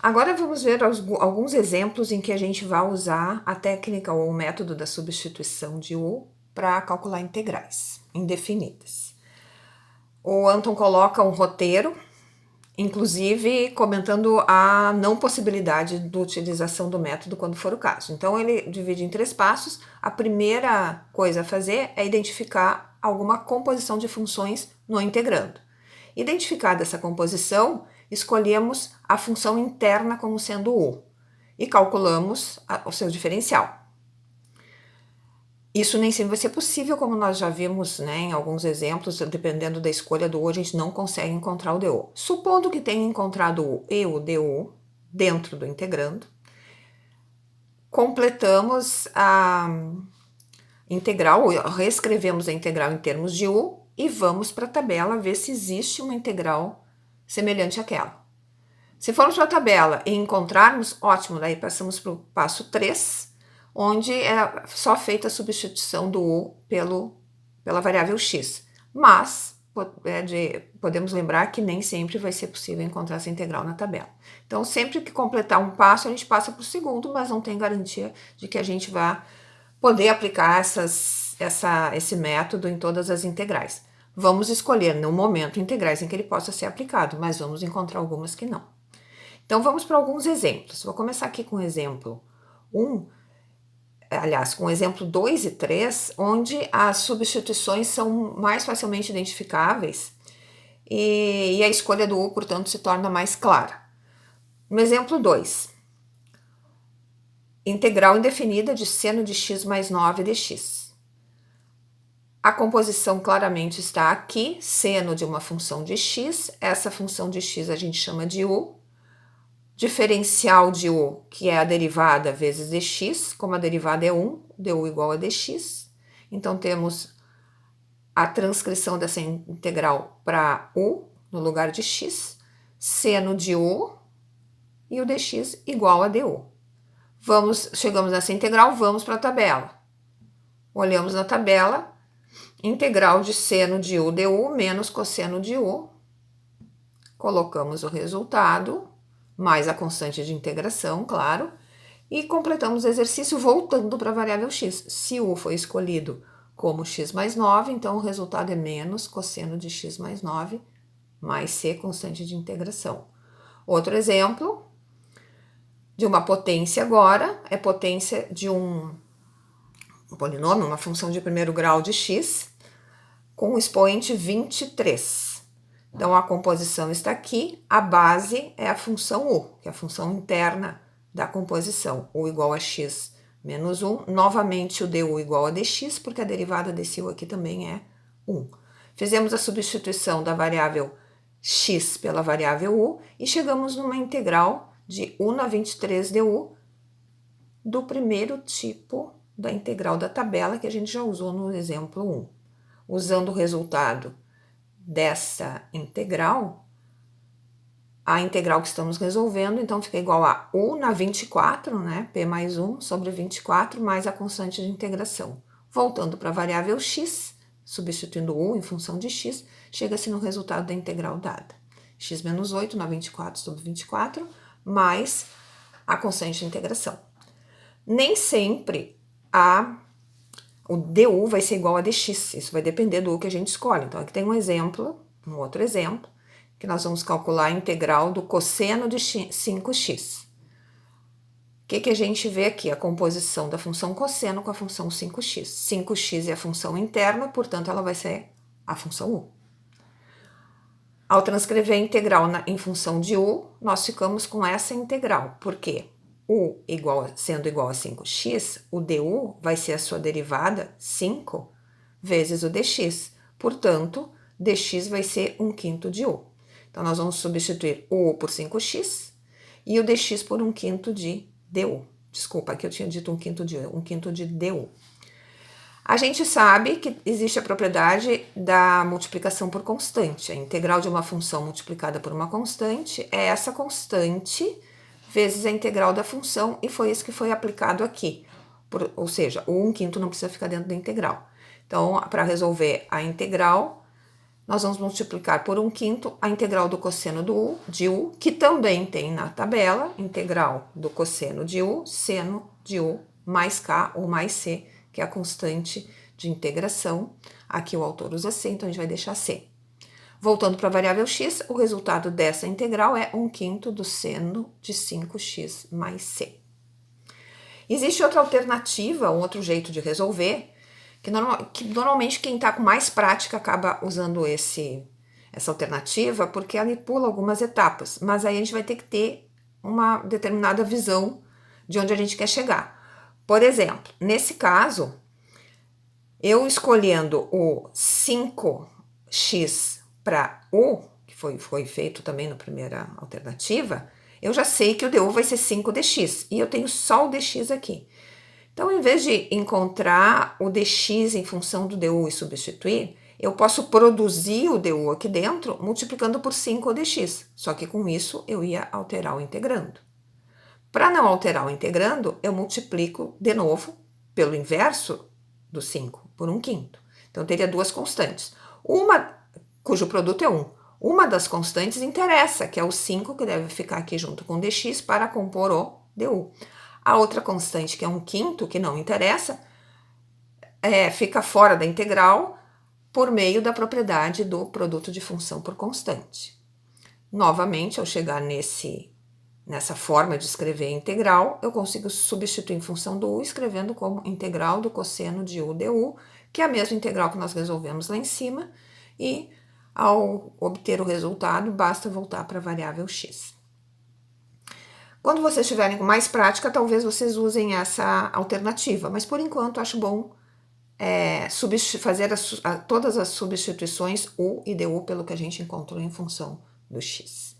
Agora vamos ver alguns exemplos em que a gente vai usar a técnica ou o método da substituição de U para calcular integrais indefinidas. O Anton coloca um roteiro, inclusive comentando a não possibilidade da utilização do método quando for o caso. Então ele divide em 3 passos. A primeira coisa a fazer é identificar alguma composição de funções no integrando. Identificada essa composição, escolhemos a função interna como sendo U e calculamos o seu diferencial. Isso nem sempre vai ser possível, como nós já vimos, né, em alguns exemplos, dependendo da escolha do U, a gente não consegue encontrar o DU. Supondo que tenha encontrado o U e o DU dentro do integrando, completamos a integral, reescrevemos a integral em termos de U e vamos para a tabela ver se existe uma integral semelhante àquela. Se formos para a tabela e encontrarmos, ótimo, daí passamos para o passo 3, onde é só feita a substituição do U pela variável x. Mas podemos lembrar que nem sempre vai ser possível encontrar essa integral na tabela. Então, sempre que completar um passo, a gente passa para o segundo, mas não tem garantia de que a gente vá poder aplicar esse método em todas as integrais. Vamos escolher, no momento, integrais em que ele possa ser aplicado, mas vamos encontrar algumas que não. Então, vamos para alguns exemplos. Vou começar aqui com o exemplo 1, aliás, com o exemplo 2 e 3, onde as substituições são mais facilmente identificáveis e a escolha do U, portanto, se torna mais clara. No exemplo 2, integral indefinida de seno de x mais 9 dx. A composição claramente está aqui, seno de uma função de x, essa função de x a gente chama de U, diferencial de U, que é a derivada vezes dx, como a derivada é 1, du igual a dx, então temos a transcrição dessa integral para U, no lugar de x, seno de U e o dx igual a du. Chegamos nessa integral, vamos para a tabela. Olhamos na tabela, integral de seno de U du menos cosseno de U. Colocamos o resultado, mais a constante de integração, claro, e completamos o exercício voltando para a variável x. Se U foi escolhido como x mais 9, então o resultado é menos cosseno de x mais 9, mais c, constante de integração. Outro exemplo de uma potência agora, é potência de um polinômio, uma função de primeiro grau de x, com o expoente 23. Então, a composição está aqui, a base é a função U, que é a função interna da composição, U igual a x menos 1, novamente o du igual a dx, porque a derivada desse U aqui também é 1. Fizemos a substituição da variável x pela variável U e chegamos numa integral de U na 23 du do primeiro tipo da integral da tabela que a gente já usou no exemplo 1. Usando o resultado dessa integral, a integral que estamos resolvendo, então fica igual a U na 24, né, P mais 1 sobre 24, mais a constante de integração. Voltando para a variável x, substituindo U em função de x, chega-se no resultado da integral dada. X menos 8 na 24 sobre 24, mais a constante de integração. Nem sempre o du vai ser igual a dx, isso vai depender do U que a gente escolhe. Então, aqui tem um outro exemplo, que nós vamos calcular a integral do cosseno de 5x. O que a gente vê aqui? A composição da função cosseno com a função 5x. 5x é a função interna, portanto, ela vai ser a função U. Ao transcrever a integral em função de U, nós ficamos com essa integral. Por quê? U sendo igual a 5x, o du vai ser a sua derivada 5 vezes o dx. Portanto, dx vai ser 1/5 de U. Então, nós vamos substituir o U por 5x e o dx por 1/5 de du. Desculpa, aqui eu tinha dito 1/5 de U, 1/5 de du. A gente sabe que existe a propriedade da multiplicação por constante. A integral de uma função multiplicada por uma constante é essa constante vezes a integral da função, e foi isso que foi aplicado aqui. Ou seja, o 1/5 não precisa ficar dentro da integral. Então, para resolver a integral, nós vamos multiplicar por 1/5 a integral do cosseno de U, que também tem na tabela, integral do cosseno de U, seno de U, mais K ou mais C, que é a constante de integração. Aqui o autor usa C, então a gente vai deixar C. Voltando para a variável x, o resultado dessa integral é 1/5 do seno de 5x mais C. Existe outra alternativa, um outro jeito de resolver, que normalmente quem está com mais prática acaba usando essa alternativa, porque ela pula algumas etapas, mas aí a gente vai ter que ter uma determinada visão de onde a gente quer chegar. Por exemplo, nesse caso, eu escolhendo o 5x para U, que foi feito também na primeira alternativa, eu já sei que o du vai ser 5dx, e eu tenho só o dx aqui. Então, em vez de encontrar o dx em função do du e substituir, eu posso produzir o du aqui dentro multiplicando por 5 o dx, só que com isso eu ia alterar o integrando. Para não alterar o integrando, eu multiplico de novo pelo inverso do 5, por 1/5. Então, eu teria duas constantes, uma cujo produto é 1. Uma das constantes interessa, que é o 5, que deve ficar aqui junto com o dx para compor o du. A outra constante, que é 1/5, que não interessa, fica fora da integral por meio da propriedade do produto de função por constante. Novamente, ao chegar nessa forma de escrever a integral, eu consigo substituir em função do u, escrevendo como integral do cosseno de u du, que é a mesma integral que nós resolvemos lá em cima, e ao obter o resultado, basta voltar para a variável x. Quando vocês tiverem com mais prática, talvez vocês usem essa alternativa, mas por enquanto acho bom fazer todas as substituições U e du pelo que a gente encontrou em função do x.